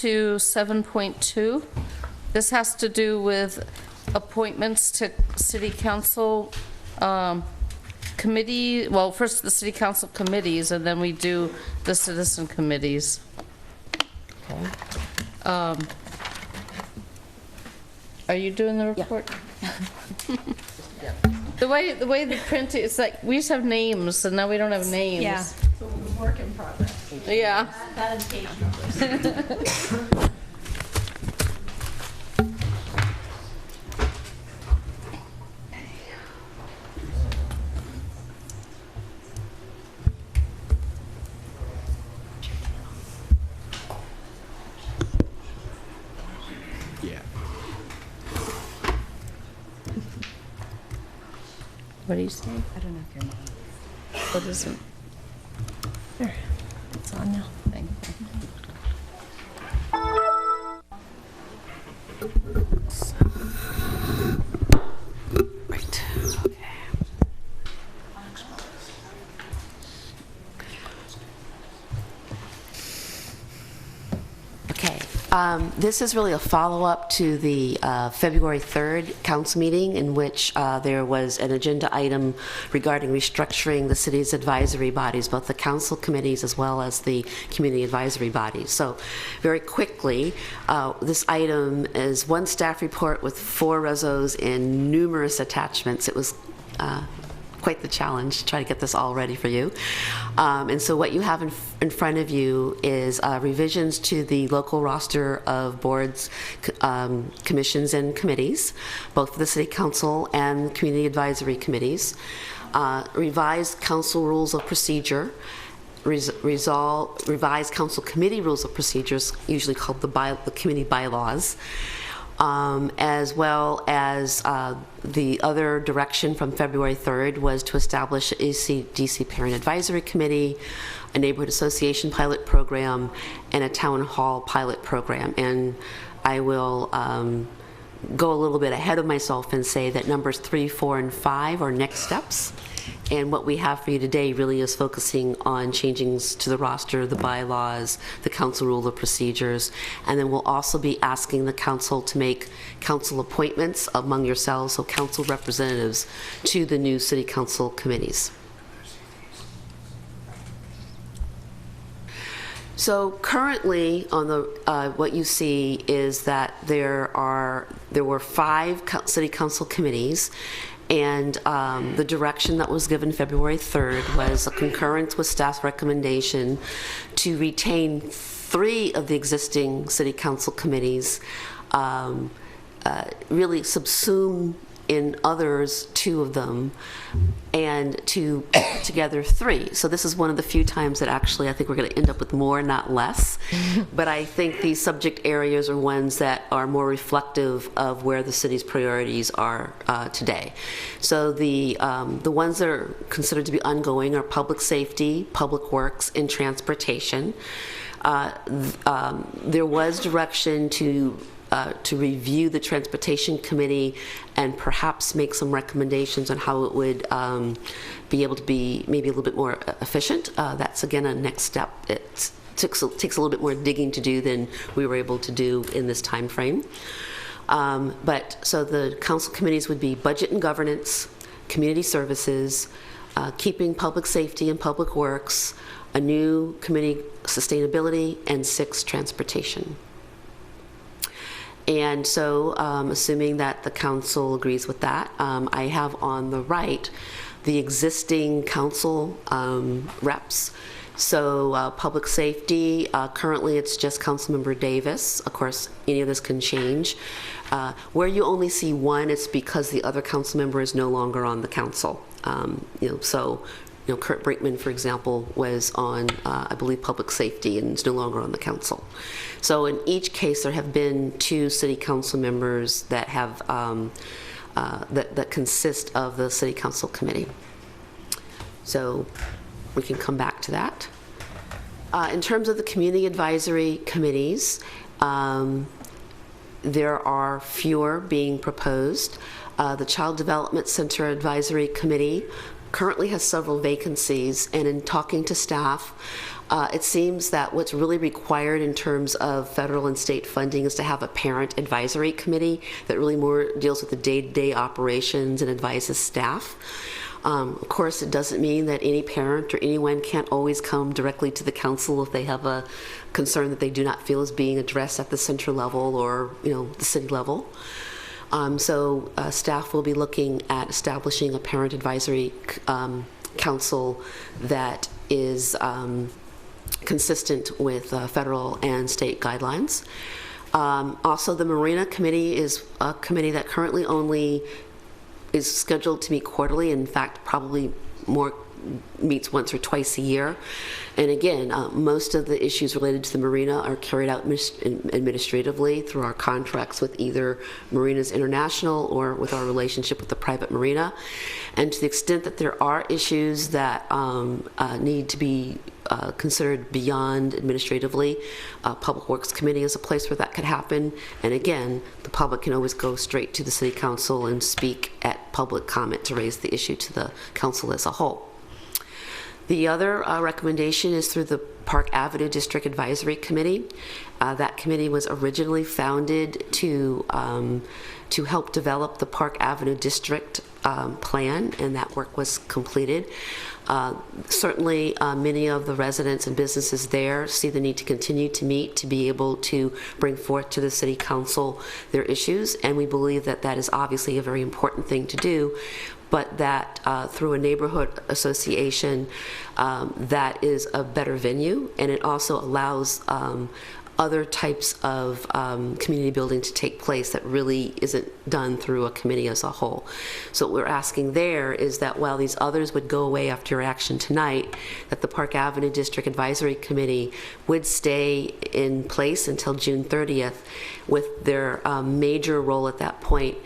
to 7.2. This has to do with appointments to city council committee. Well, first the city council committees, and then we do the citizen committees. Okay. Are you doing the report? Yeah. The way the print is, like, we used to have names, and now we don't have names. Yeah. So work in progress. Yeah. That is page numbers. Yeah. What do you say? I don't know if you're not. What is it? There. It's on now. Thank you. Right. Okay. Okay. This is really a follow-up to the February 3rd council meeting in which there was an agenda item regarding restructuring the city's advisory bodies, both the council committees as well as the community advisory bodies. So very quickly, this item is one staff report with 4 resos and numerous attachments. It was quite the challenge to try to get this all ready for you. And so what you have in front of you is revisions to the local roster of boards, commissions, and committees, both for the City Council and community advisory committees, revised council rules of procedure, revised council committee rules of procedures, usually called the committee bylaws, as well as the other direction from February 3rd was to establish an ECDC Parent Advisory Committee, a Neighborhood Association pilot program, and a Town Hall pilot program. And I will go a little bit ahead of myself and say that numbers 3, 4, and 5 are next steps. And what we have for you today really is focusing on changings to the roster, the bylaws, the council rule of procedures, and then we'll also be asking the council to make council appointments among yourselves, so council representatives to the new city council committees. So currently, on the what you see is that there were 5 city council committees. And the direction that was given February 3rd was a concurrence with staff's recommendation to retain 3 of the existing city council committees, really subsume in others 2 of them, and to put together 3. So this is one of the few times that actually I think we're going to end up with more, not less. But I think these subject areas are ones that are more reflective of where the city's priorities are today. So the ones that are considered to be ongoing are public safety, public works, and transportation. There was direction to review the Transportation Committee and perhaps make some recommendations on how it would be able to be maybe a little bit more efficient. That's, again, a next step. It takes a little bit more digging to do than we were able to do in this time frame. But so the council committees would be Budget and Governance, Community Services, Keeping Public Safety and Public Works, a new committee, Sustainability, and 6, Transportation. And so, assuming that the council agrees with that, I have on the right the existing council reps. So, public safety, currently it's just Councilmember Davis. Of course, any of this can change. Where you only see 1, it's because the other council member is no longer on the council. Kurt Brinkman, for example, was on, I believe, public safety and is no longer on the council. So in each case, there have been 2 city council members that have that consist of the city council committee. So we can come back to that. In terms of the community advisory committees, there are fewer being proposed. The Child Development Center Advisory Committee currently has several vacancies, and in talking to staff, It seems that what's really required in terms of federal and state funding is to have a parent advisory committee that really more deals with the day-to-day operations and advises staff. Of course, it doesn't mean that any parent or anyone can't always come directly to the council if they have a concern that they do not feel is being addressed at the central level or, the city level. So staff will be looking at establishing a parent advisory council that is consistent with federal and state guidelines. Also, the Marina Committee is a committee that currently only is scheduled to meet quarterly. In fact, probably more meets once or twice a year. And again, most of the issues related to the marina are carried out administratively through our contracts with either Marinas International or with our relationship with the private marina. And to the extent that there are issues that need to be considered beyond administratively, Public Works Committee is a place where that could happen. And again, the public can always go straight to the City Council and speak at public comment to raise the issue to the council as a whole. The other recommendation is through the Park Avenue District Advisory Committee. That committee was originally founded to help develop the Park Avenue District plan, and that work was completed. Certainly, many of the residents and businesses there see the need to continue to meet to be able to bring forth to the City Council their issues, and we believe that that is obviously a very important thing to do, but that through a neighborhood association, that is a better venue, and it also allows other types of community building to take place that really isn't done through a committee as a whole. So what we're asking there is that while these others would go away after your action tonight, that the Park Avenue District Advisory Committee would stay in place until June 30th with their major role at that point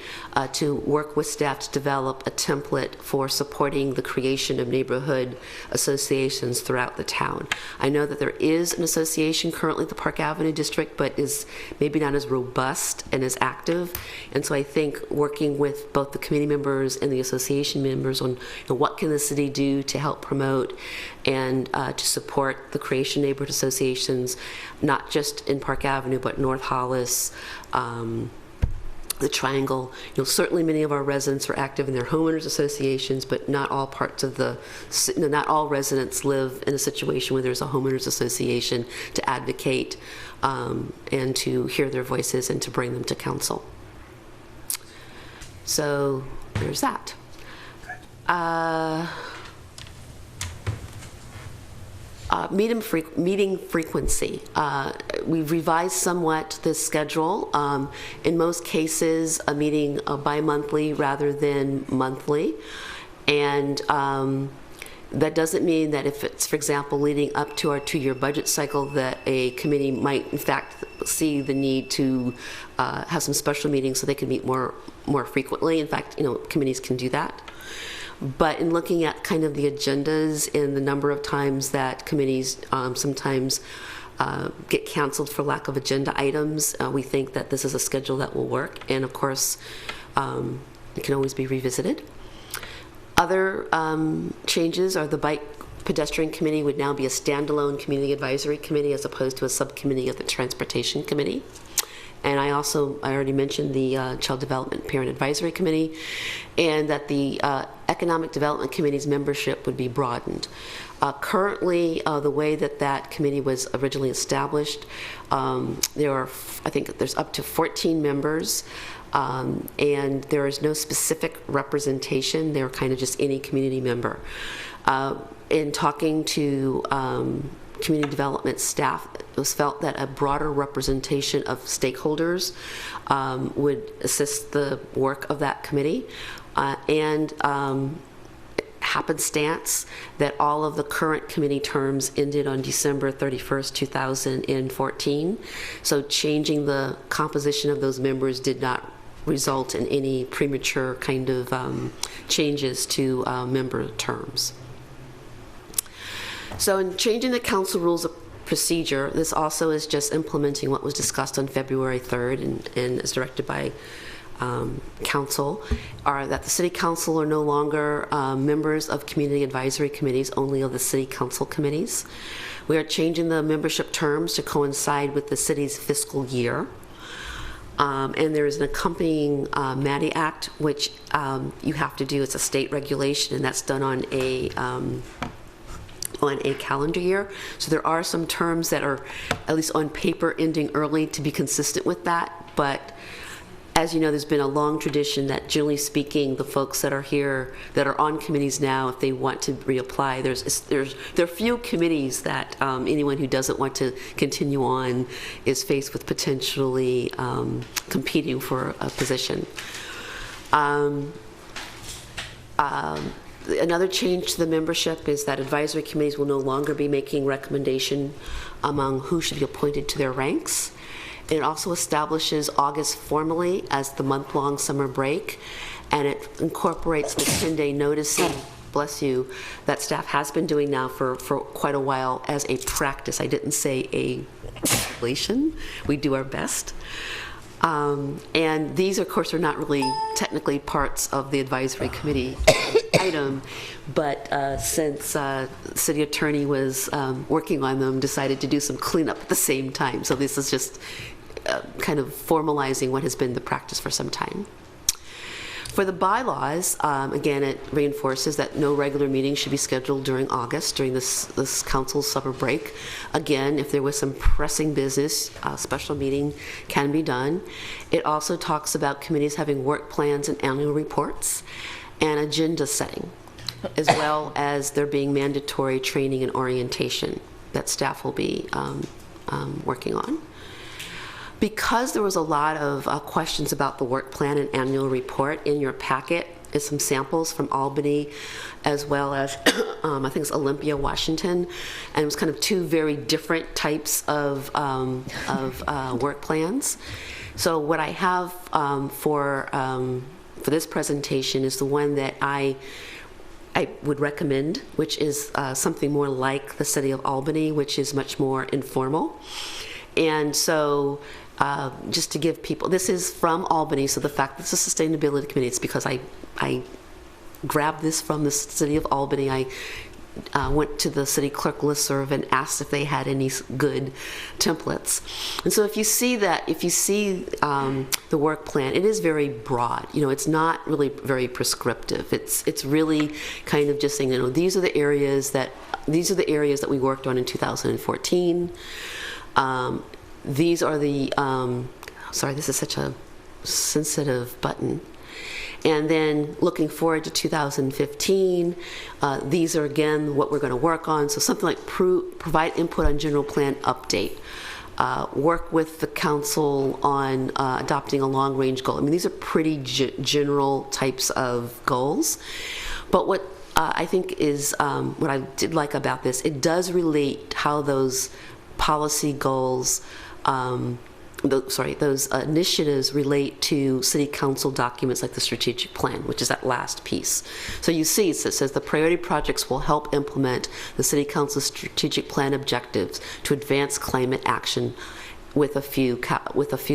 to work with staff to develop a template for supporting the creation of neighborhood associations throughout the town. I know that there is an association currently at the Park Avenue District, but is maybe not as robust and as active. And so I think working with both the committee members and the association members on what can the city do to help promote and to support the creation of neighborhood associations, not just in Park Avenue, but North Hollis, the Triangle. Certainly many of our residents are active in their homeowners associations, but not all parts of not all residents live in a situation where there's a homeowners association to advocate and to hear their voices and to bring them to council. So there's that. Meeting frequency. We've revised somewhat this schedule. In most cases, a meeting bi-monthly rather than monthly. And that doesn't mean that if it's, for example, leading up to our 2-year budget cycle, that a committee might, in fact, see the need to have some special meetings so they can meet more frequently. In fact, committees can do that. But in looking at kind of the agendas and the number of times that committees sometimes get canceled for lack of agenda items, we think that this is a schedule that will work. And of course, it can always be revisited. Other changes are the Bike Pedestrian Committee would now be a standalone community advisory committee as opposed to a subcommittee of the Transportation Committee. And I already mentioned the Child Development Parent Advisory Committee, and that the Economic Development Committee's membership would be broadened. Currently, the way that committee was originally established, there are, I think there's up to 14 members, and there is no specific representation. They're kind of just any community member. In talking to community development staff, it was felt that a broader representation of stakeholders would assist the work of that committee, and happenstance that all of the current committee terms ended on December 31st, 2014. So changing the composition of those members did not result in any premature kind of changes to member terms. So in changing the council rules of procedure, this also is just implementing what was discussed on February 3rd and is directed by council are that the city council are no longer members of community advisory committees, only of the city council committees. We are changing the membership terms to coincide with the city's fiscal year. And there is an accompanying MADI Act, which you have to do. It's a state regulation, and that's done on a calendar year. So there are some terms that are, at least on paper, ending early to be consistent with that. But as you know, there's been a long tradition that, generally speaking, the folks that are here, that are on committees now, if they want to reapply, there are few committees that anyone who doesn't want to continue on is faced with potentially competing for a position. Another change to the membership is that advisory committees will no longer be making recommendation among who should be appointed to their ranks. It also establishes August formally as the month-long summer break, and it incorporates the 10-day noticing, bless you, that staff has been doing now for quite a while as a practice. I didn't say a regulation. We do our best. And these, of course, are not really technically parts of the advisory committee item, but since city attorney was working on them, decided to do some cleanup at the same time. So this is just kind of formalizing what has been the practice for some time. For the bylaws, again, it reinforces that no regular meetings should be scheduled during August, during this council's summer break. Again, if there was some pressing business, a special meeting can be done. It also talks about committees having work plans and annual reports and agenda setting, as well as there being mandatory training and orientation that staff will be working on. Because there was a lot of questions about the work plan and annual report, in your packet is some samples from Albany, as well as I think it's Olympia, Washington, and it was kind of two very different types of work plans. So what I have for this presentation is the one that I would recommend, which is something more like the City of Albany, which is much more informal. And so just to give people, this is from Albany, so the fact that it's a sustainability committee, it's because I grabbed this from the City of Albany. I went to the city clerk listserv and asked if they had any good templates. And so if you see the work plan, it is very broad. You know, it's not really very prescriptive. It's really kind of just saying, you know, these are the areas that we worked on in 2014. These are the, sorry, this is such a sensitive button. And then looking forward to 2015, these are again what we're going to work on. So something like provide input on general plan update. Work with the council on adopting a long-range goal. I mean, these are pretty general types of goals. But what I think is, what I did like about this, it does relate how those policy goals, those initiatives relate to city council documents like the strategic plan, which is that last piece. So you see, it says the priority projects will help implement the city council's strategic plan objectives to advance climate action with a few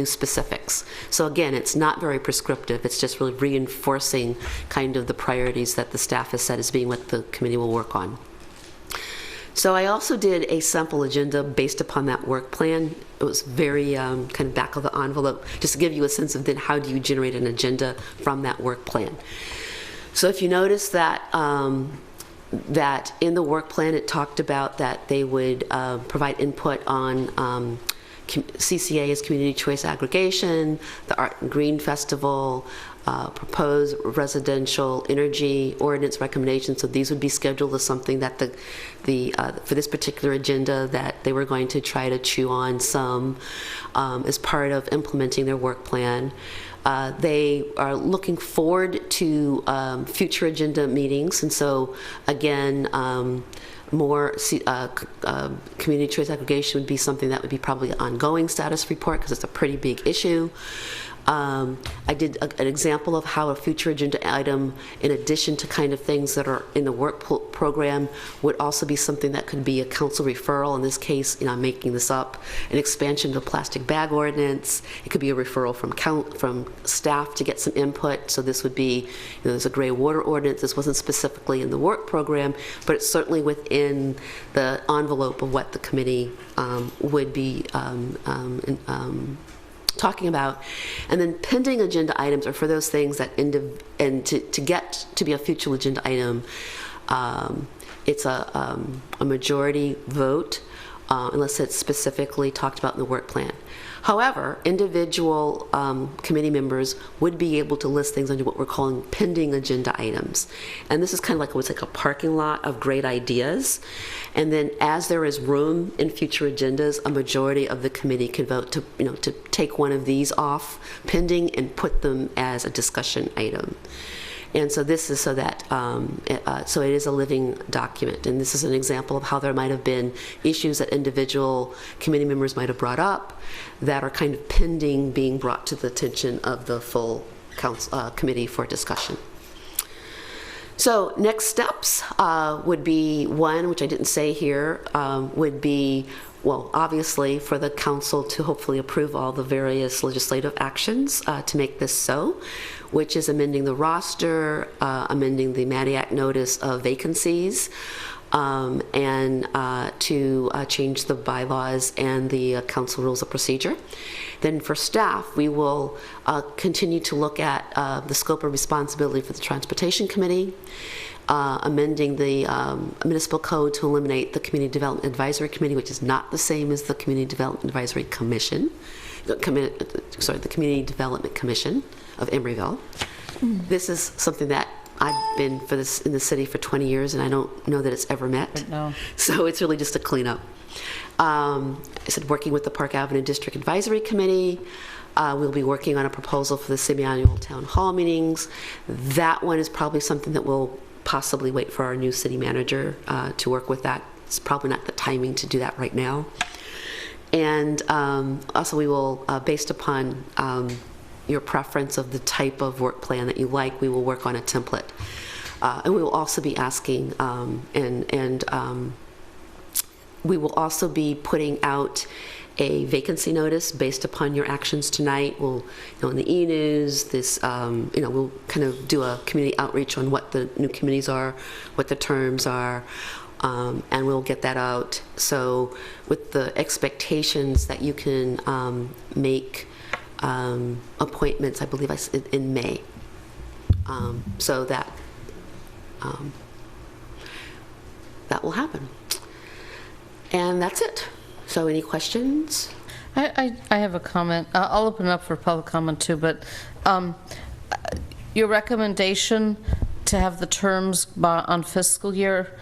specifics. So again, it's not very prescriptive. It's just really reinforcing kind of the priorities that the staff has set as being what the committee will work on. So I also did a sample agenda based upon that work plan. It was very kind of back of the envelope, just to give you a sense of then how do you generate an agenda from that work plan. So if you notice that that in the work plan it talked about that they would provide input on CCA as Community Choice Aggregation, the Art and Green Festival, proposed residential energy ordinance recommendations. So these would be scheduled as something that for this particular agenda that they were going to try to chew on some as part of implementing their work plan. They are looking forward to future agenda meetings, and so again, more community choice aggregation would be something that would be probably an ongoing status report because it's a pretty big issue. I did an example of how a future agenda item, in addition to kind of things that are in the work program, would also be something that could be a council referral. In this case, I'm making this up, an expansion of the plastic bag ordinance. It could be a referral from staff to get some input. So this would be, there's a gray water ordinance. This wasn't specifically in the work program, but it's certainly within the envelope of what the committee would be talking about. And then pending agenda items are for those things that and to get to be a future agenda item, it's a majority vote unless it's specifically talked about in the work plan. However, individual committee members would be able to list things under what we're calling pending agenda items. And this is kind of like what's like a parking lot of great ideas. And then as there is room in future agendas, a majority of the committee can vote to take one of these off pending and put them as a discussion item. And so this is so that, so it is a living document. And this is an example of how there might have been issues that individual committee members might have brought up that are kind of pending being brought to the attention of the full council, committee for discussion. So next steps would be one, which I didn't say here, would be, well, obviously for the council to hopefully approve all the various legislative actions to make this so, which is amending the roster, amending the MADIAC notice of vacancies, and to change the bylaws and the council rules of procedure. Then for staff, we will continue to look at the scope of responsibility for the Transportation Committee, amending the municipal code to eliminate the Community Development Advisory Committee, which is not the same as the Community Development Advisory Commission, the Community Development Commission of Emeryville. This is something that I've been in the city for 20 years, and I don't know that it's ever met. No. So it's really just a cleanup. I said working with the Park Avenue District Advisory Committee. We'll be working on a proposal for the semi-annual town hall meetings. That one is probably something that we'll possibly wait for our new city manager to work with that. It's probably not the timing to do that right now. And also we will, based upon your preference of the type of work plan that you like, we will work on a template. And we will also be asking, we will also be putting out a vacancy notice based upon your actions tonight. We'll, in the e-news, this, we'll kind of do a community outreach on what the new committees are, what the terms are, and we'll get that out. So with the expectations that you can make appointments, I believe in May, so that that will happen. And that's it. So any questions? I have a comment. I'll open it up for public comment too, but your recommendation to have the terms on fiscal year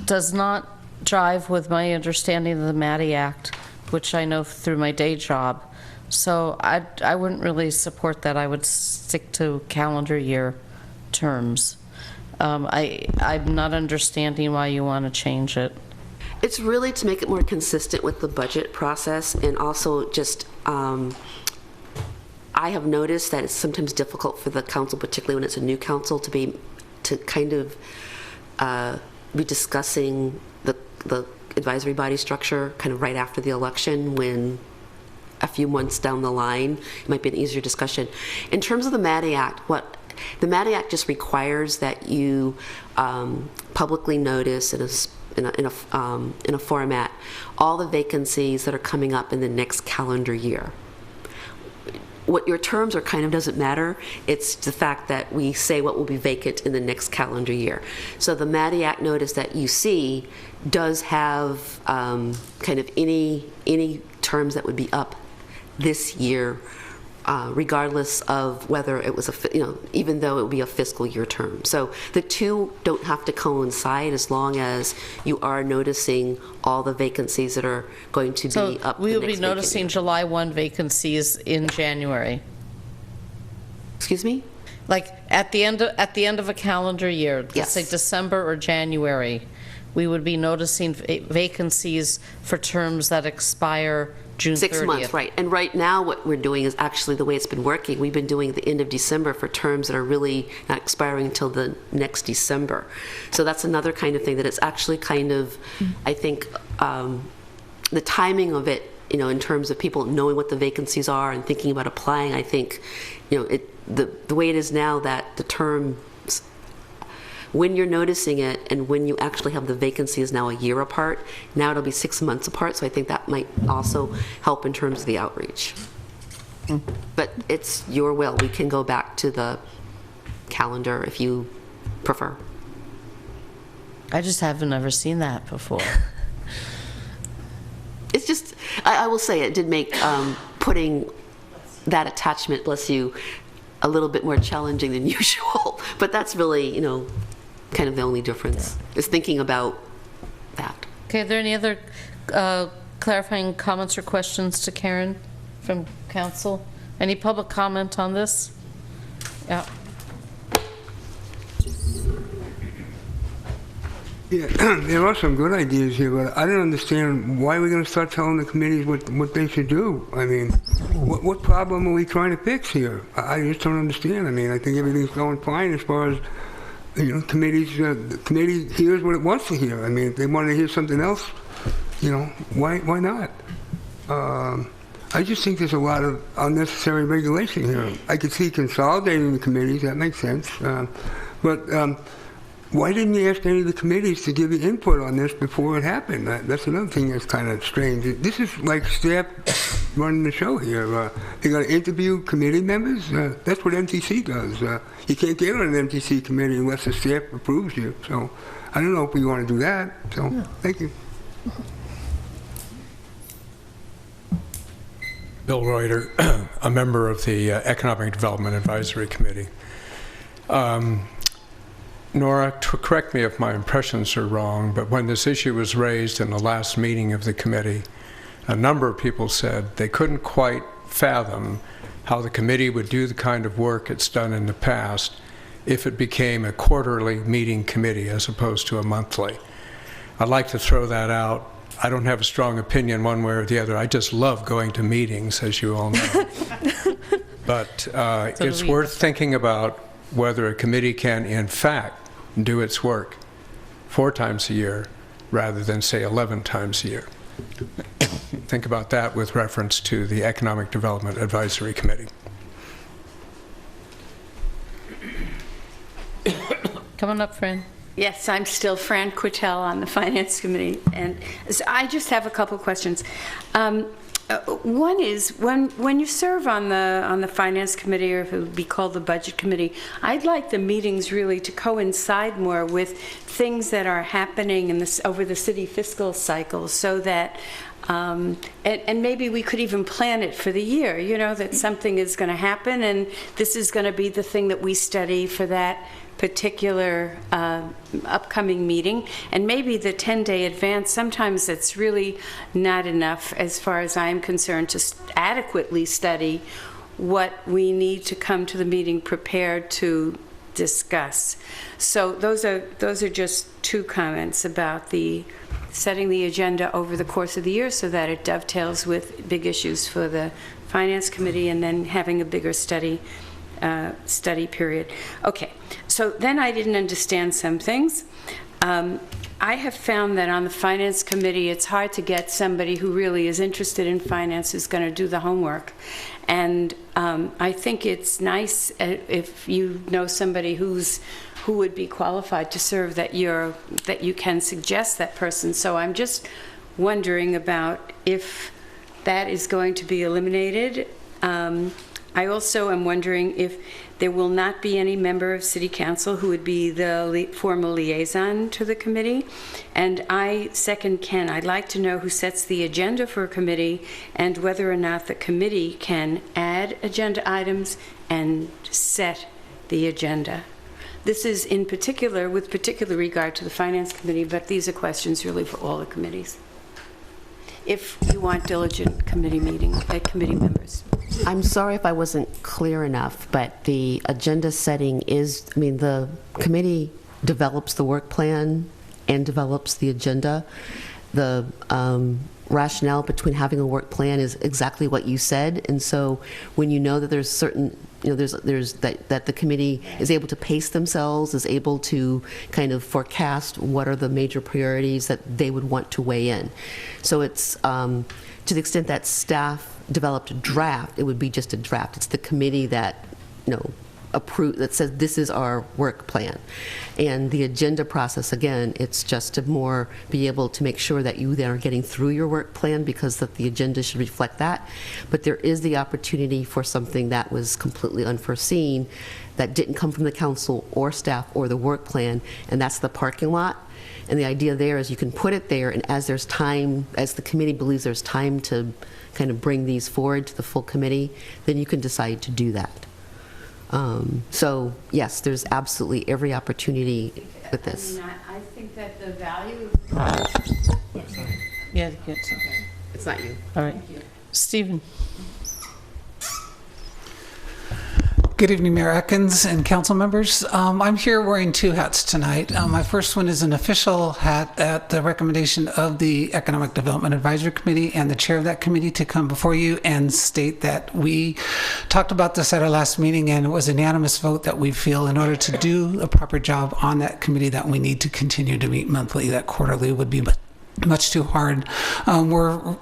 does not jive with my understanding of the MADI Act, which I know through my day job. So I wouldn't really support that. I would stick to calendar year terms. I'm not understanding why you want to change it. It's really to make it more consistent with the budget process, and also just, I have noticed that it's sometimes difficult for the council, particularly when it's a new council, to kind of be discussing the advisory body structure kind of right after the election, when a few months down the line it might be an easier discussion. In terms of the MADI Act, the MADI Act just requires that you publicly notice in a format all the vacancies that are coming up in the next calendar year. What your terms are kind of doesn't matter. It's the fact that we say what will be vacant in the next calendar year. So the MADI Act notice that you see does have kind of any terms that would be up this year, regardless of whether it was even though it would be a fiscal year term. So the two don't have to coincide, as long as you are noticing all the vacancies that are going to be up. So we will be noticing July 1 vacancies in January. Excuse me? Like at the end of a calendar year, let's Yes. say December or January, we would be noticing vacancies for terms that expire June 30th. 6 months, right. And right now, what we're doing is actually the way it's been working. We've been doing the end of December for terms that are really not expiring until the next December. So that's another kind of thing that it's actually kind of, I think, the timing of it, you know, in terms of people knowing what the vacancies are and thinking about applying, I think, you know, the way it is now, that the term, when you're noticing it and when you actually have the vacancy is now a year apart. Now it'll be 6 months apart, so I think that might also help in terms of the outreach. But it's your will. We can go back to the calendar if you prefer. I just haven't ever seen that before. It's just, I will say it did make putting that attachment, bless you, a little bit more challenging than usual. But that's really, you know, kind of the only difference, is thinking about that. Okay, are there any other clarifying comments or questions to Karen from council? Any public comment on this? Yeah. Yeah, there are some good ideas here, but I don't understand why we're going to start telling the committees what they should do. I mean, what problem are we trying to fix here? I just don't understand. I mean, I think everything's going fine as far as, you know, committees. The committee hears what it wants to hear. I mean, if they want to hear something else, you know, why not? I just think there's a lot of unnecessary regulation here. I could see consolidating the committees. That makes sense. But why didn't you ask any of the committees to give you input on this before it happened? That's another thing that's kind of strange. This is like staff running the show here. You got to interview committee members. That's what MTC does. You can't get on an MTC committee unless the staff approves you. So I don't know if we want to do that. So thank you. Bill Reuter, a member of the Economic Development Advisory Committee. Nora, correct me if my impressions are wrong, but when this issue was raised in the last meeting of the committee, a number of people said they couldn't quite fathom how the committee would do the kind of work it's done in the past if it became a quarterly meeting committee as opposed to a monthly. I'd like to throw that out. I don't have a strong opinion one way or the other. I just love going to meetings, as you all know. But it's worth thinking about whether a committee can, in fact, do its work 4 times a year rather than, say, 11 times a year. Think about that with reference to the Economic Development Advisory Committee. Come on up, Fran. Yes, I'm still Fran Quittel on the Finance Committee, and so I just have a couple questions. One is, when you serve on the Finance Committee, or if it would be called the Budget Committee, I'd like the meetings really to coincide more with things that are happening in this over the city fiscal cycle, so that and maybe we could even plan it for the year, you know, that something is going to happen and this is going to be the thing that we study for that particular upcoming meeting. And maybe the 10-day advance, sometimes it's really not enough, as far as I'm concerned, to adequately study what we need to come to the meeting prepared to discuss. So those are just 2 comments about the setting the agenda over the course of the year so that it dovetails with big issues for the Finance Committee, and then having a bigger study period. Okay, so then I didn't understand some things. I have found that on the Finance Committee, it's hard to get somebody who really is interested in finance who's going to do the homework. And I think it's nice if you know somebody who would be qualified to serve, that you can suggest that person. So I'm just wondering about if that is going to be eliminated. I also am wondering if there will not be any member of City Council who would be the formal liaison to the committee. And I second Ken. I'd like to know who sets the agenda for a committee and whether or not the committee can add agenda items and set the agenda. This is in particular, with particular regard to the Finance Committee, but these are questions really for all the committees, if you want diligent committee members. I'm sorry if I wasn't clear enough, but the agenda setting is, I mean, the committee develops the work plan and develops the agenda. The rationale between having a work plan is exactly what you said. And so when you know that there's certain, there's that the committee is able to pace themselves, is able to kind of forecast what are the major priorities that they would want to weigh in. So it's, to the extent that staff developed a draft, it would be just a draft. It's the committee that, that says this is our work plan. And the agenda process, again, it's just to more be able to make sure that you then are getting through your work plan, because that the agenda should reflect that. But there is the opportunity for something that was completely unforeseen, that didn't come from the council or staff or the work plan, and that's the parking lot. And the idea there is you can put it there, and as there's time, as the committee believes there's time to kind of bring these forward to the full committee, then you can decide to do that. So yes, there's absolutely every opportunity with this. I think that the value Yeah, good. It's not you. All right. Stephen? Good evening, Mayor Atkins and council members. I'm here wearing two hats tonight. My first one is an official hat at the recommendation of the Economic Development Advisory Committee and the chair of that committee to come before you and state that we talked about this at our last meeting, and it was a unanimous vote that we feel in order to do a proper job on that committee that we need to continue to meet monthly. That quarterly would be much too hard.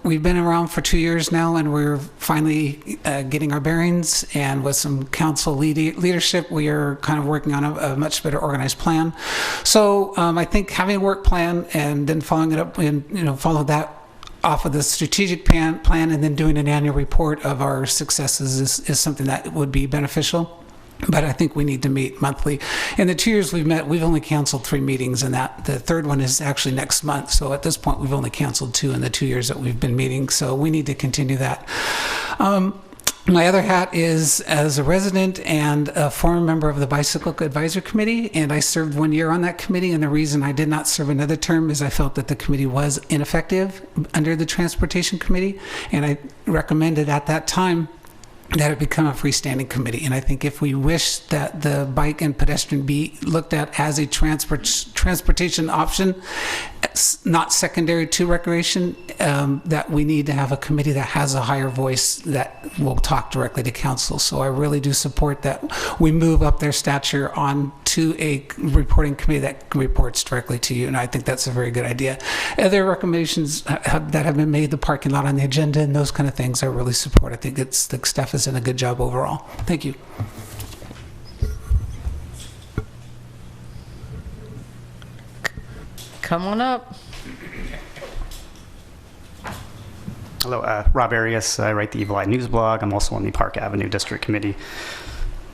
We've been around for 2 years now, and we're finally getting our bearings, and with some council leadership, we are kind of working on a much better organized plan. So I think having a work plan and then following it up and follow that off of the strategic plan and then doing an annual report of our successes is something that would be beneficial. But I think we need to meet monthly. In the 2 years we've met, we've only canceled 3 meetings, and the third one is actually next month. So at this point, we've only canceled 2 in the 2 years that we've been meeting. So we need to continue that. My other hat is as a resident and a former member of the Bicycle Advisory Committee, and I served 1 year on that committee. And the reason I did not serve another term is I felt that the committee was ineffective under the Transportation Committee, and I recommended at that time that it become a freestanding committee. And I think if we wish that the bike and pedestrian be looked at as a transportation option, not secondary to recreation, that we need to have a committee that has a higher voice that will talk directly to council. So I really do support that we move up their stature on to a reporting committee that reports directly to you. And I think that's a very good idea. Other recommendations that have been made, the parking lot on the agenda and those kind of things, I really support. I think the staff has done a good job overall. Thank you. Come on up. Hello, Rob Arias. I write the Evil Eye News blog. I'm also on the Park Avenue District Committee,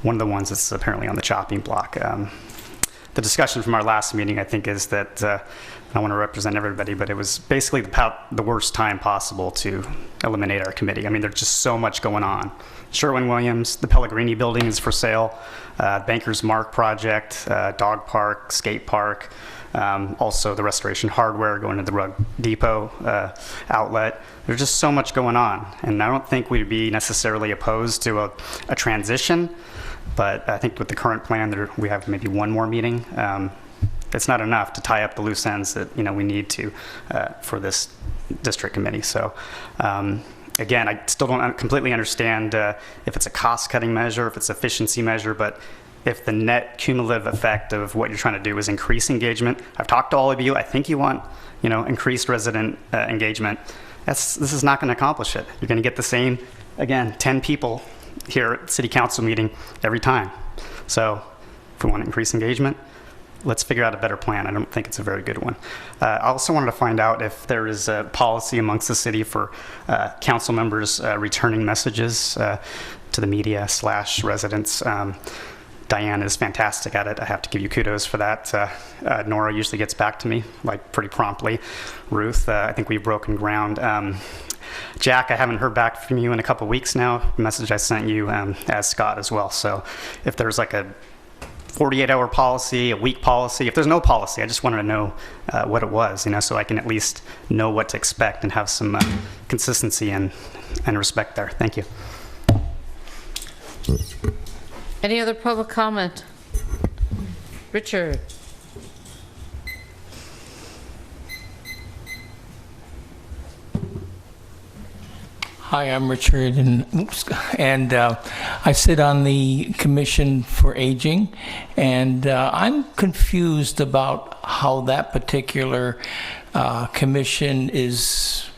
one of the ones that's apparently on the chopping block. The discussion from our last meeting, I think, is that I don't want to represent everybody, but it was basically the worst time possible to eliminate our committee. I mean, there's just so much going on. Sherwin-Williams, the Pellegrini building is for sale, Banker's Mark project, dog park, skate park, also the Restoration Hardware going to the Rug Depot outlet. There's just so much going on, and I don't think we'd be necessarily opposed to a transition, but I think with the current plan, we have maybe one more meeting. It's not enough to tie up the loose ends that we need to for this district committee. So again, I still don't completely understand if it's a cost-cutting measure, if it's an efficiency measure, but if the net cumulative effect of what you're trying to do is increase engagement. I've talked to all of you. I think you want increased resident engagement. This is not going to accomplish it. You're going to get the same, again, 10 people here at city council meeting every time. So if we want to increase engagement, let's figure out a better plan. I don't think it's a very good one. I also wanted to find out if there is a policy amongst the city for council members returning messages to the media / residents. Diane is fantastic at it. I have to give you kudos for that. Nora usually gets back to me pretty promptly. Ruth, I think we've broken ground. Jack, I haven't heard back from you in a couple weeks now. The message I sent you as Scott as well. So if there's like a 48-hour policy, a week policy, if there's no policy, I just wanted to know what it was, so I can at least know what to expect and have some consistency and respect there. Thank you. Any other public comment? Richard? Hi, I'm Richard, and I sit on the Commission for Aging, and I'm confused about how that particular commission is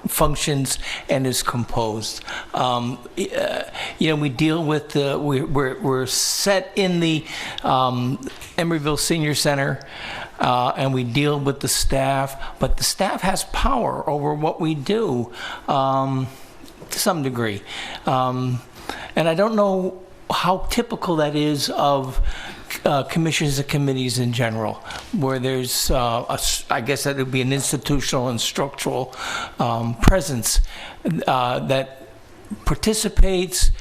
functions and is composed. We deal with we're set in the Emeryville Senior Center. And we deal with the staff, but the staff has power over what we do to some degree. And I don't know how typical that is of commissions and committees in general, where there's, I guess that would be an institutional and structural presence that participates,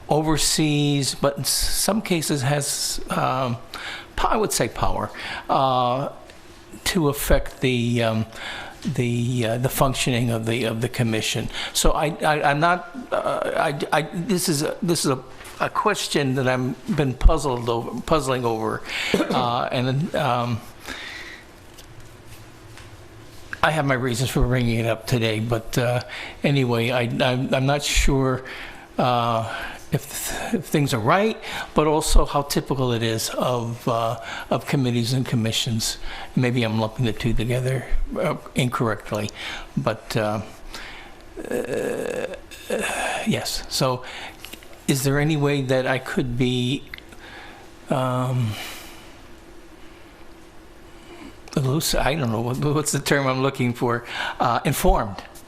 oversees, but in some cases has I would say power to affect the functioning of the commission. So I'm not. This is a question that I've been puzzling over, and I have my reasons for bringing it up today. But anyway, I'm not sure. If things are right, but also how typical it is of committees and commissions. Maybe I'm lumping the two together incorrectly, but yes. So, is there any way that I could be loose? I don't know what's the term I'm looking for.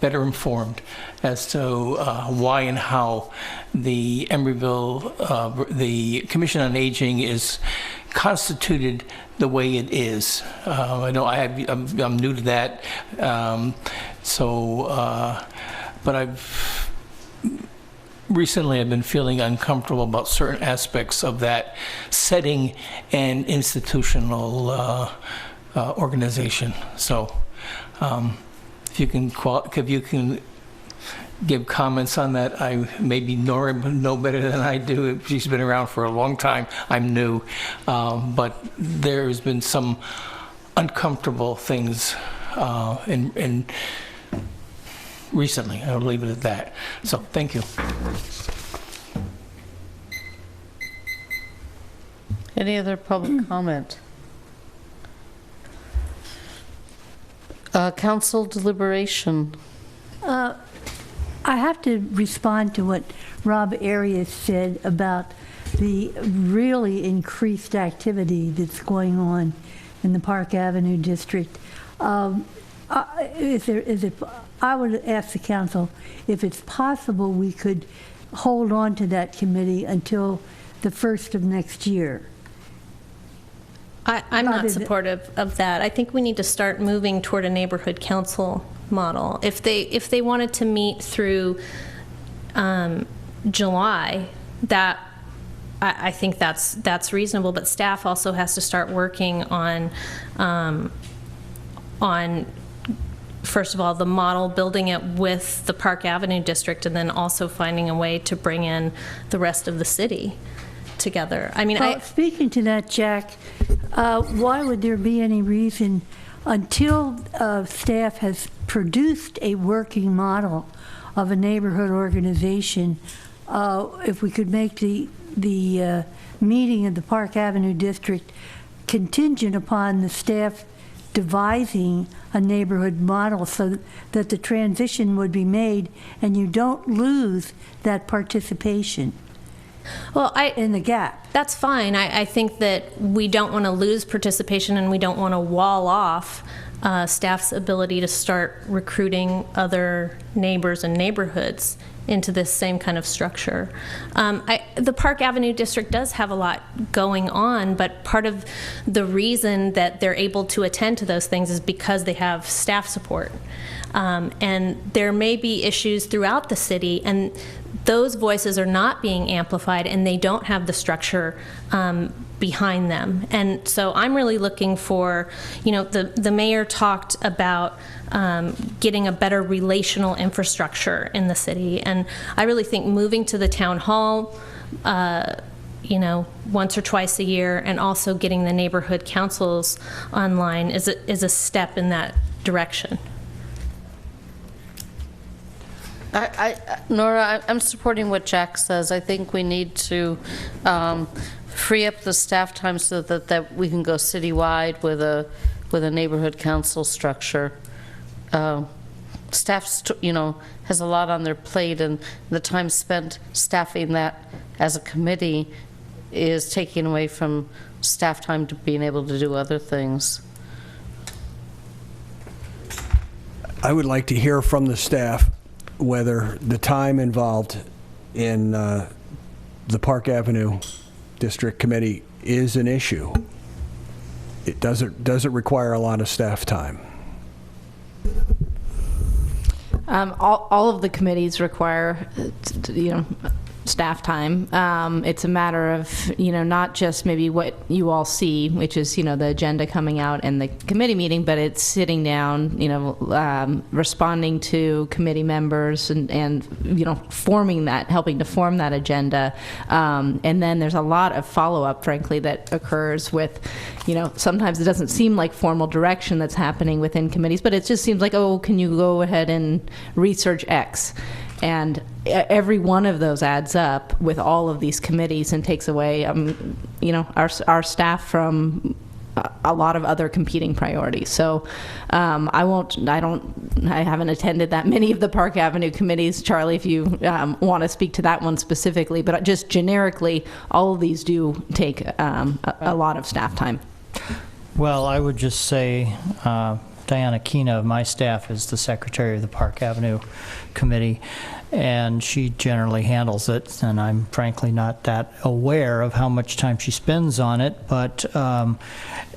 Better informed as to why and how the Emeryville, the Commission on Aging is constituted the way it is. I know I'm new to that, but recently I've been feeling uncomfortable about certain aspects of that setting and institutional organization. So. If you can give comments on that, maybe Nora would know better than I do. She's been around for a long time. I'm new, but there's been some uncomfortable things in recently. I'll leave it at that. So thank you. Any other public comment? Council deliberation. I have to respond to what Rob Arias said about the really increased activity that's going on in the Park Avenue district. I would ask the council if it's possible we could hold on to that committee until the 1st of next year. I'm not supportive of that. I think we need to start moving toward a neighborhood council model. If they wanted to meet through July, that I think that's reasonable. But staff also has to start working on first of all the model, building it with the Park Avenue district, and then also finding a way to bring in the rest of the city together. I mean, speaking to that, Jack, why would there be any reason until staff has produced a working model of a neighborhood organization, if we could make the meeting of the Park Avenue district contingent upon the staff devising a neighborhood model so that the transition would be made and you don't lose that participation. Well, in the gap. That's fine. I think that we don't want to lose participation and we don't want to wall off staff's ability to start recruiting other neighbors and neighborhoods into this same kind of structure. The Park Avenue district does have a lot going on, but part of the reason that they're able to attend to those things is because they have staff support. And there may be issues throughout the city, and those voices are not being amplified, and they don't have the structure behind them. And so I'm really looking for, the mayor talked about getting a better relational infrastructure in the city, and I really think moving to the town hall, once or twice a year, and also getting the neighborhood councils online is a step in that direction. Nora, I'm supporting what Jack says. I think we need to free up the staff time so that we can go citywide with a neighborhood council structure. Staff, has a lot on their plate, and the time spent staffing that as a committee is taking away from staff time to being able to do other things. I would like to hear from the staff whether the time involved in the Park Avenue District Committee is an issue. Does it require a lot of staff time? All of the committees require, staff time. It's a matter of, not just maybe what you all see, which is, the agenda coming out and the committee meeting, but it's sitting down, responding to committee members and helping to form that agenda. And then there's a lot of follow-up, frankly, that occurs with, sometimes it doesn't seem like formal direction that's happening within committees, but it just seems like, oh, can you go ahead and research X? And every one of those adds up with all of these committees and takes away, our staff from a lot of other competing priorities. So I haven't attended that many of the Park Avenue committees. Charlie, if you want to speak to that one specifically, but just generically, all of these do take a lot of staff time. Well, I would just say, Diana Kina of my staff is the secretary of the Park Avenue Committee, and she generally handles it, and I'm frankly not that aware of how much time she spends on it, but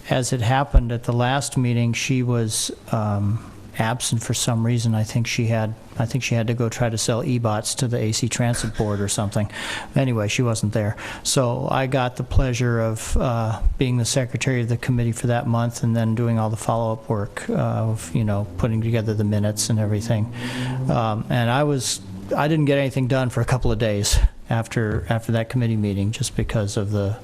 as it happened at the last meeting, she was absent for some reason. I think she had to go try to sell e-bots to the AC Transit Board or something. Anyway, she wasn't there. So I got the pleasure of being the secretary of the committee for that month and then doing all the follow-up work of, putting together the minutes and everything. And I didn't get anything done for a couple of days after that committee meeting just because of the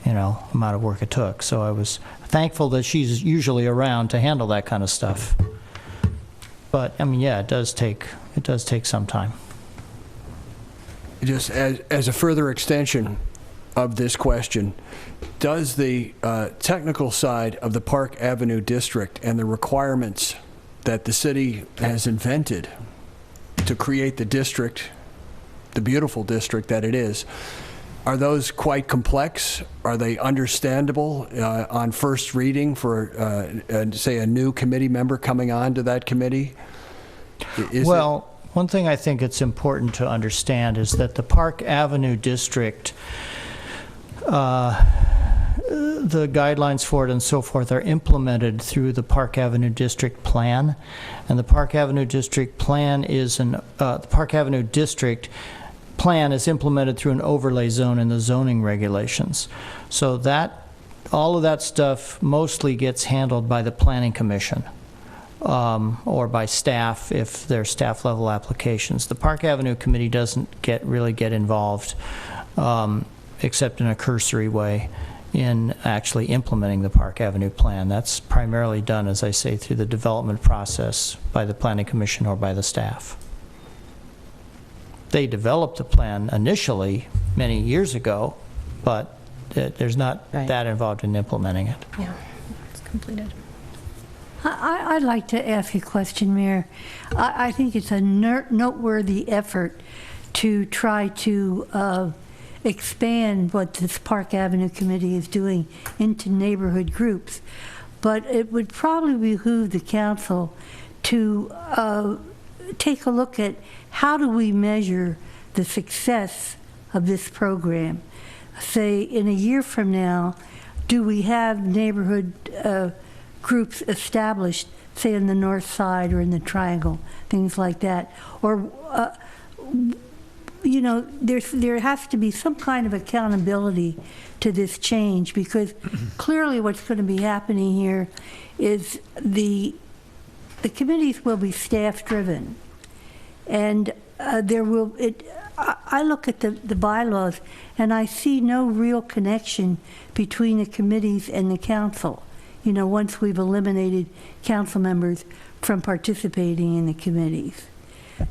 amount of work it took. So I was thankful that she's usually around to handle that kind of stuff. But it does take some time. Just as a further extension of this question, does the technical side of the Park Avenue District and the requirements that the city has invented to create the district, the beautiful district that it is, are those quite complex? Are they understandable on first reading for, say, a new committee member coming on to that committee? One thing I think it's important to understand is that the Park Avenue District, the guidelines for it and so forth are implemented through the Park Avenue District Plan, and the Park Avenue District Plan is the Park Avenue District Plan is implemented through an overlay zone in the zoning regulations. So that all of that stuff mostly gets handled by the Planning Commission. Or by staff if they're staff level applications. The Park Avenue Committee doesn't really get involved except in a cursory way in actually implementing the Park Avenue plan. That's primarily done, as I say, through the development process by the Planning Commission or by the staff. They developed the plan initially many years ago, but there's not that involved in implementing it. Yeah, it's completed. I'd like to ask a question, Mayor. I think it's a noteworthy effort to try to expand what this Park Avenue Committee is doing into neighborhood groups. But it would probably behoove the council to take a look at how do we measure the success of this program. Say, in a year from now, do we have neighborhood groups established, say in the North Side or in the Triangle, things like that, or there has to be some kind of accountability to this change, because clearly what's going to be happening here is the committees will be staff driven, and I look at the bylaws and I see no real connection between the committees and the council. Once we've eliminated council members from participating in the committees.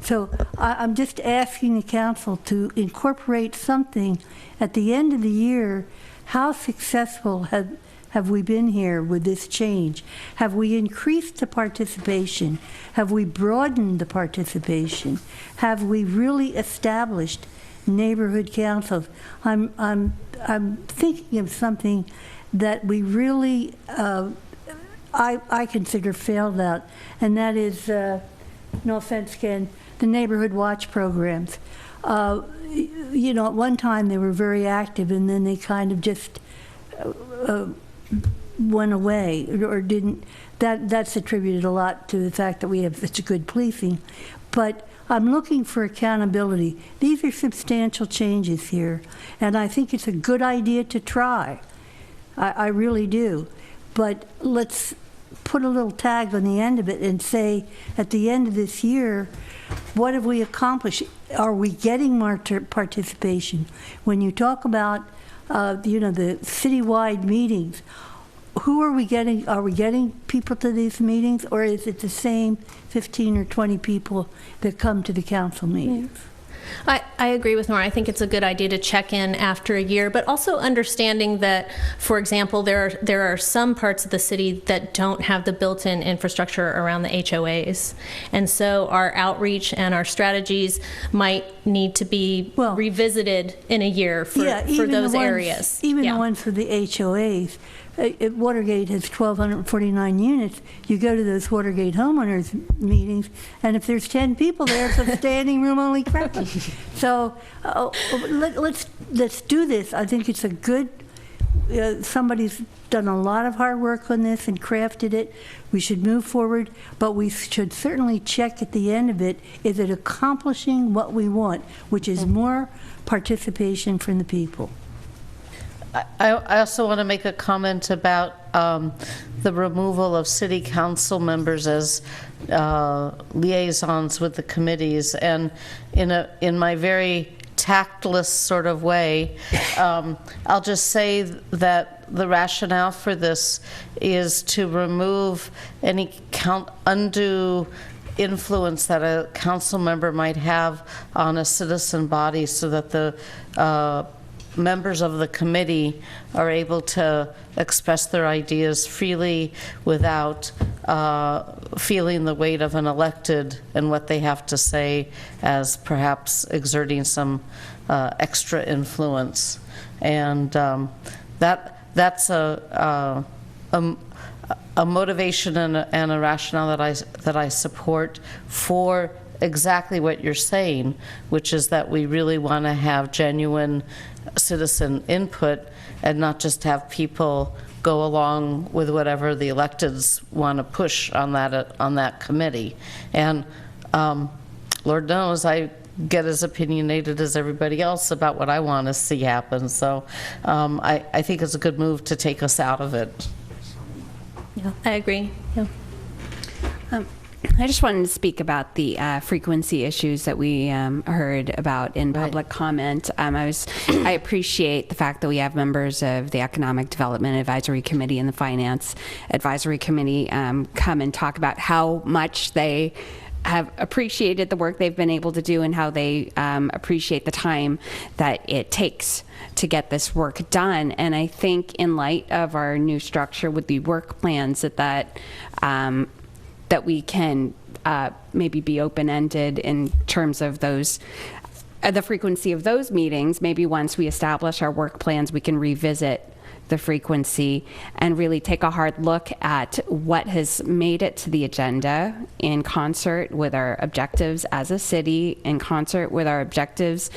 So I'm just asking the council to incorporate something at the end of the year. How successful have we been here with this change? Have we increased the participation? Have we broadened the participation? Have we really established neighborhood councils? I'm thinking of something that we really I consider failed out, and that is, no offense, Ken, the neighborhood watch programs. You know, at one time they were very active, and then they kind of just went away, or didn't. That's attributed a lot to the fact that we have such a good policing. But I'm looking for accountability. These are substantial changes here, and I think it's a good idea to try. I really do. But let's put a little tag on the end of it and say, at the end of this year, what have we accomplished? Are we getting more participation? When you talk about, you know, the citywide meetings, who are we getting? Are we getting people to these meetings, or is it the same 15 or 20 people that come to the council meetings? I agree with Nora. I think it's a good idea to check in after a year, but also understanding that, for example, there are some parts of the city that don't have the built-in infrastructure around the HOAs. And so our outreach and our strategies might need to be revisited in a year for those areas. Even the ones for the HOAs. Watergate has 1,249 units. You go to those Watergate homeowners meetings, and if there's 10 people there, it's a standing room only crowd. So let's do this. I think it's a good. Somebody's done a lot of hard work on this and crafted it. We should move forward, but we should certainly check at the end of it: is it accomplishing what we want, which is more participation from the people? I also want to make a comment about the removal of city council members as liaisons with the committees, and in my very tactless sort of way, I'll just say that the rationale for this is to remove any undue influence that a council member might have on a citizen body, so that the members of the committee are able to express their ideas freely without feeling the weight of an elected and what they have to say as perhaps exerting some extra influence. And that's a motivation and a rationale that I support for exactly what you're saying, which is that we really want to have genuine citizen input and not just have people go along with whatever the electeds want to push on that committee. And Lord knows I get as opinionated as everybody else about what I want to see happen. So I think it's a good move to take us out of it. Yeah, I agree. Yeah. I just wanted to speak about the frequency issues that we heard about in public comment. I appreciate the fact that we have members of the Economic Development Advisory Committee and the Finance Advisory Committee come and talk about how much they have appreciated the work they've been able to do and how they appreciate the time that it takes to get this work done. And I think in light of our new structure with the work plans that we can maybe be open-ended in terms of those, the frequency of those meetings. Maybe once we establish our work plans, we can revisit the frequency and really take a hard look at what has made it to the agenda in concert with our objectives as a city, in concert with our objectives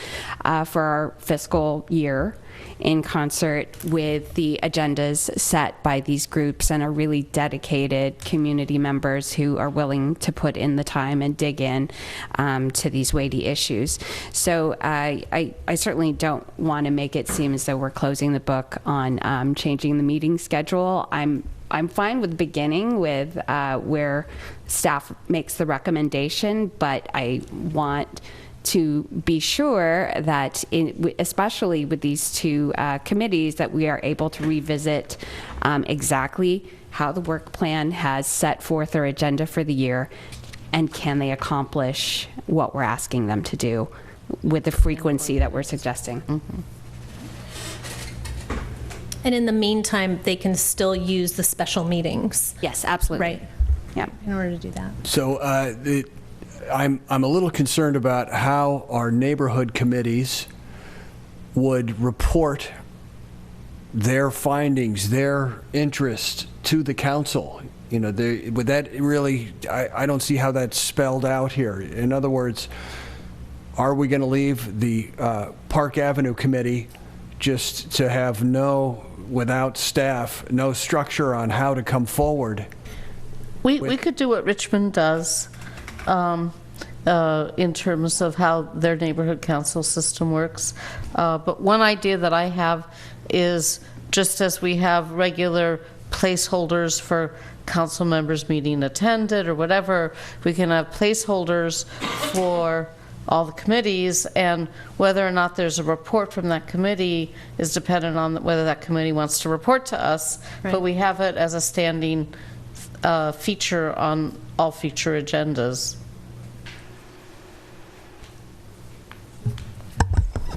for our fiscal year, in concert with the agendas set by these groups and our really dedicated community members who are willing to put in the time and dig in to these weighty issues. So I certainly don't want to make it seem as though we're closing the book on changing the meeting schedule. I'm fine with beginning with where staff makes the recommendation, but I want to be sure that, especially with these two committees, that we are able to revisit exactly how the work plan has set forth our agenda for the year, and can they accomplish what we're asking them to do with the frequency that we're suggesting. And in the meantime, they can still use the special meetings. Yes, absolutely. Right. Yeah. In order to do that. So I'm a little concerned about how our neighborhood committees would report their findings, their interest to the council. You know, would that really, I don't see how that's spelled out here. In other words, are we going to leave the Park Avenue Committee just to have without staff, no structure on how to come forward? We could do what Richmond does in terms of how their neighborhood council system works. But one idea that I have is, just as we have regular placeholders for council members meeting attended or whatever, we can have placeholders for all the committees, and whether or not there's a report from that committee is dependent on whether that committee wants to report to us. Right. But we have it as a standing feature on all future agendas.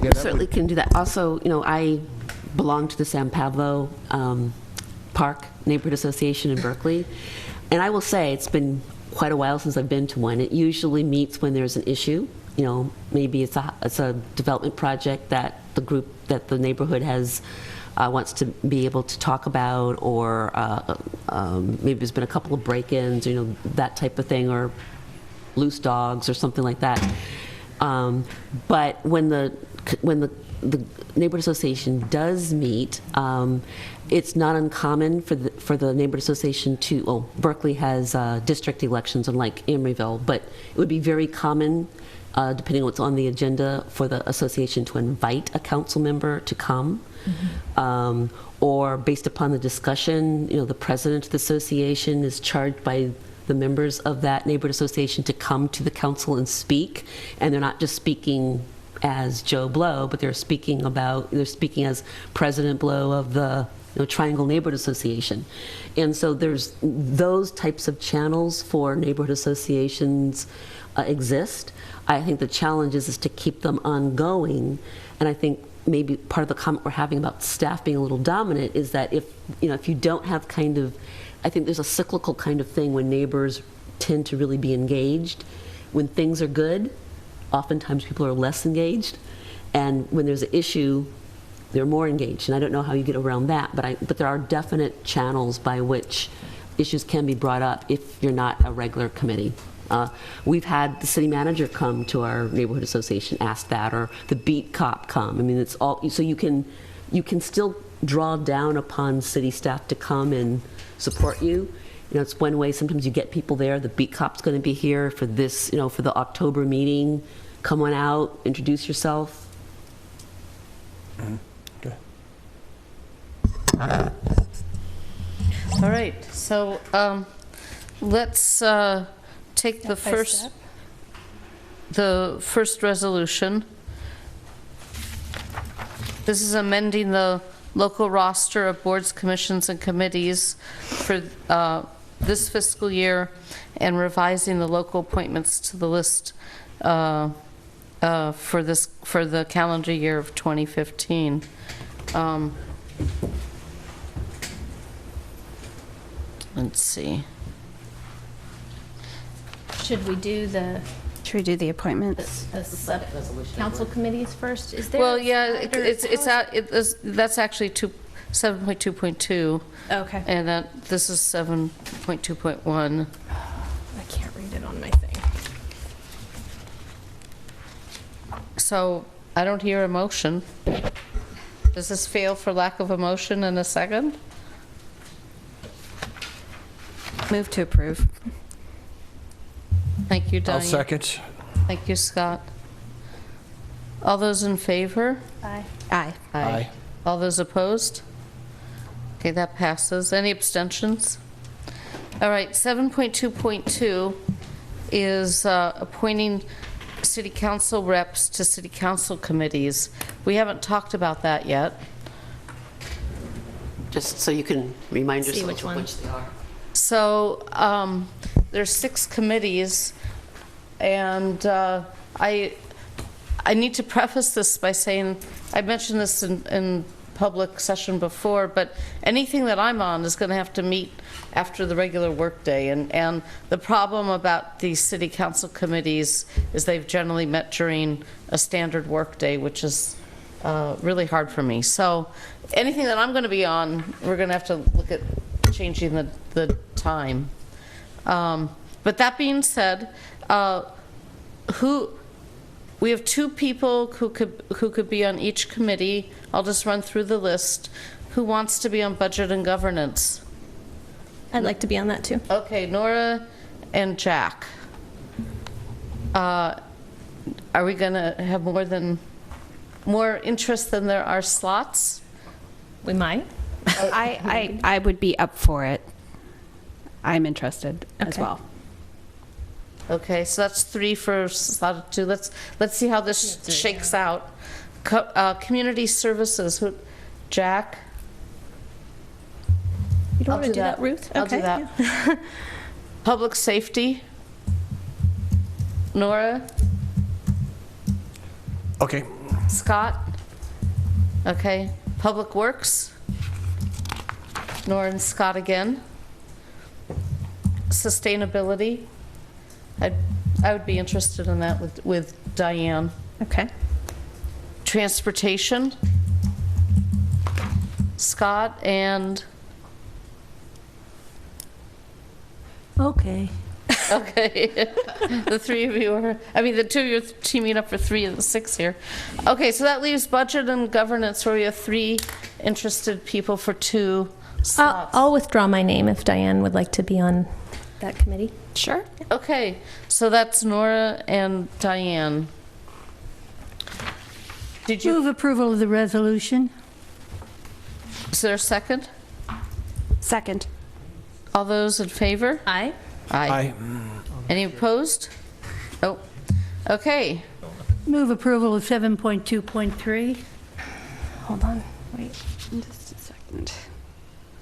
We certainly can do that. Also, I belong to the San Pablo Park Neighborhood Association in Berkeley, and I will say it's been quite a while since I've been to one. It usually meets when there's an issue. Maybe it's a development project that the neighborhood has wants to be able to talk about, or maybe there's been a couple of break-ins, that type of thing, or loose dogs or something like that. But when the neighborhood association does meet, it's not uncommon for the neighborhood association to. Well, Berkeley has district elections, unlike Emeryville, but it would be very common, depending on what's on the agenda, for the association to invite a council member to come. Or based upon the discussion, the president of the association is charged by the members of that neighborhood association to come to the council and speak, and they're not just speaking as Joe Blow, but they're speaking as President Blow of the Triangle Neighborhood Association. And so there's those types of channels for neighborhood associations exist. I think the challenge is to keep them ongoing, and I think maybe part of the comment we're having about staff being a little dominant is that if you don't have I think there's a cyclical kind of thing when neighbors tend to really be engaged. When things are good, oftentimes people are less engaged, and when there's an issue, they're more engaged. And I don't know how you get around that, but there are definite channels by which issues can be brought up if you're not a regular committee. We've had the city manager come to our neighborhood association, ask that, or the beat cop come. I mean, it's all, so you can still draw down upon city staff to come and support you. It's one way. Sometimes you get people there. The beat cop's going to be here for this, for the October meeting. Come on out, introduce yourself. Okay. All right, so let's take the first resolution. This is amending the local roster of boards, commissions, and committees for this fiscal year, and revising the local appointments to the list for the calendar year of 2015. Let's see. Should we do the appointments? council committees first? Is there? Well, yeah, that's actually 7.2.2. Okay. And this is 7.2.1. I can't read it on my thing. So I don't hear a motion. Does this fail for lack of a motion and a second? Move to approve. Thank you, Diane. I'll second. Thank you, Scott. All those in favor? Aye. Aye. Aye. All those opposed? Okay, that passes. Any abstentions? All right, 7.2.2 is appointing city council reps to city council committees. We haven't talked about that yet. Just so you can remind See yourself which of one. which they are. So there's 6 committees, and I need to preface this by saying, I mentioned this in public session before, but anything that I'm on is going to have to meet after the regular workday. And the problem about these city council committees is they've generally met during a standard workday, which is really hard for me. So anything that I'm going to be on, we're going to have to look at changing the time. But that being said, we have 2 people who could be on each committee. I'll just run through the list. Who wants to be on budget and governance? I'd like to be on that too. Okay, Nora and Jack. Are we going to have more interest than there are slots? We might. I would be up for it. I'm interested as well. Okay, so that's 3 for slot 2. Let's see how this shakes out. Community services. Jack. You don't want to do that, Ruth? I'll do that. Yeah. Public safety. Nora. Okay. Scott. Okay. Public works. Nora and Scott again. Sustainability. I would be interested in that with Diane. Okay. Transportation. Scott and... Okay. Okay. The 3 of you are, the 2 of you are teaming up for 3 of the 6 here. Okay, so that leaves budget and governance where we have 3 interested people for 2 slots. I'll withdraw my name if Diane would like to be on that committee. Sure. Okay, so that's Nora and Diane. Did you Move approval of the resolution. Is there a second? Second. All those in favor? Aye. Aye. Any opposed? Oh, okay. Move approval of 7.2.3. Hold on. Wait, just a second.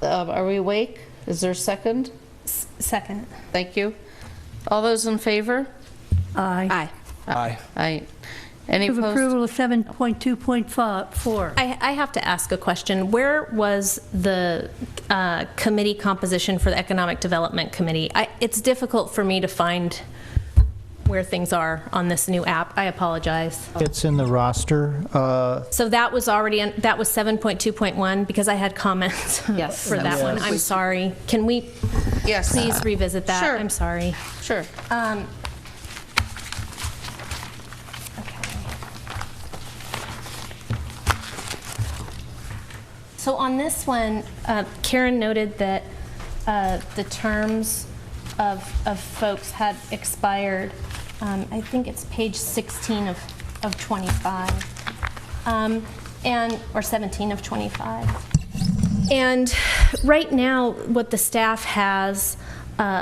Are we awake? Is there a second? Second. Thank you. All those in favor? Aye. Aye. Aye. Aye. Any Move opposed? approval of 7.2.4. I have to ask a question. Where was the committee composition for the Economic Development Committee? It's difficult for me to find where things are on this new app. I apologize. It's in the roster. So that was already that was 7.2.1 because I had comments for that one. I'm sorry. Can we please revisit that? Sure. I'm sorry. Sure. So on this one, Karen noted that the terms of folks had expired. I think it's page 16 of 25, or 17 of 25. And right now, what the staff has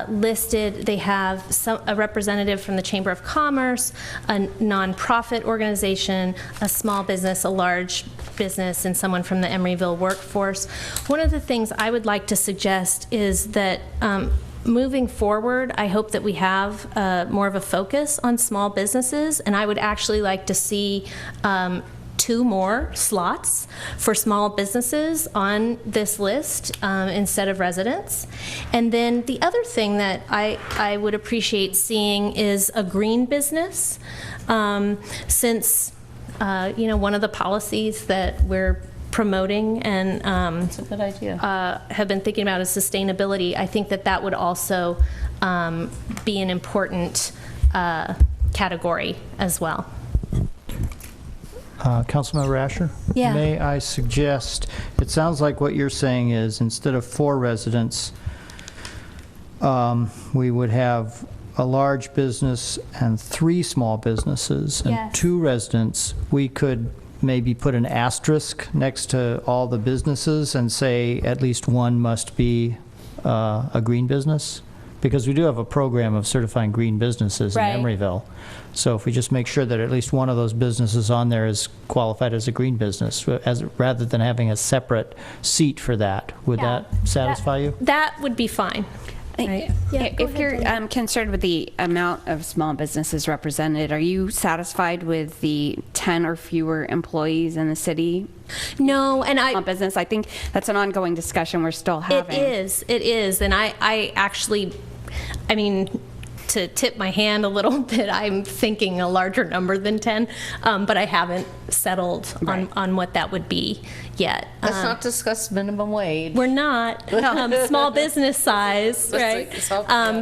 listed, they have a representative from the Chamber of Commerce, a nonprofit organization, a small business, a large business, and someone from the Emeryville workforce. One of the things I would like to suggest is that moving forward, I hope that we have more of a focus on small businesses, and I would actually like to see 2 more slots for small businesses on this list instead of residents. And then the other thing that I would appreciate seeing is a green business, since one of the policies that we're promoting and That's a good idea. have been thinking about is sustainability. I think that would also be an important category as well. Councilmember Asher? Yeah. May I suggest, it sounds like what you're saying is instead of 4 residents, we would have a large business and 3 small businesses and Yes. 2 residents. We could maybe put an asterisk next to all the businesses and say at least 1 must be a green business, because we do have a program of certifying green businesses Right. in Emeryville. So if we just make sure that at least one of those businesses on there is qualified as a green business, rather than having a separate seat for that, would Yeah. that satisfy you? That would be fine. Right. Yeah, go If ahead, you're Jenny. concerned with the amount of small businesses represented, are you satisfied with the 10 or fewer employees in the city? No, and Small business, I think that's an ongoing discussion we're still having. It is, and I actually, I mean, to tip my hand a little bit, I'm thinking a larger number than 10, but I haven't settled on what that would be yet. Let's not discuss minimum wage. We're not. Small business size, right?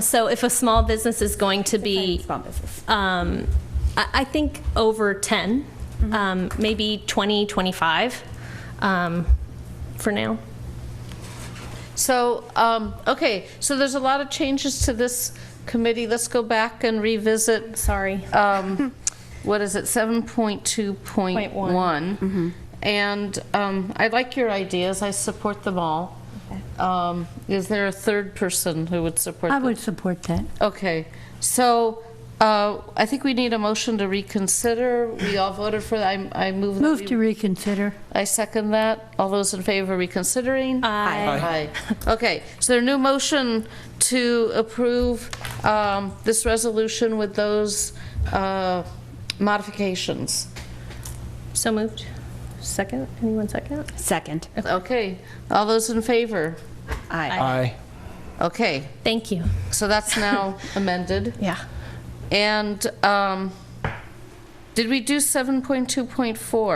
So if a small business is going to be, Small business. I think over 10, maybe 20, 25 for now. So, okay, so there's a lot of changes to this committee. Let's go back and revisit. Sorry. What is it, 7.2.1. And I like your ideas. I support them all. Is there a third person who would support I them? would support that. Okay, so I think we need a motion to reconsider. We all voted for that. I move that Move to reconsider. I second that. All those in favor of reconsidering? Aye. Aye. Okay, so a new motion to approve this resolution with those modifications. So moved. Second? Anyone second? Second. Okay, all those in favor? Aye. Aye. Okay, Thank you. so that's now amended. Yeah. And did we do 7.2.4?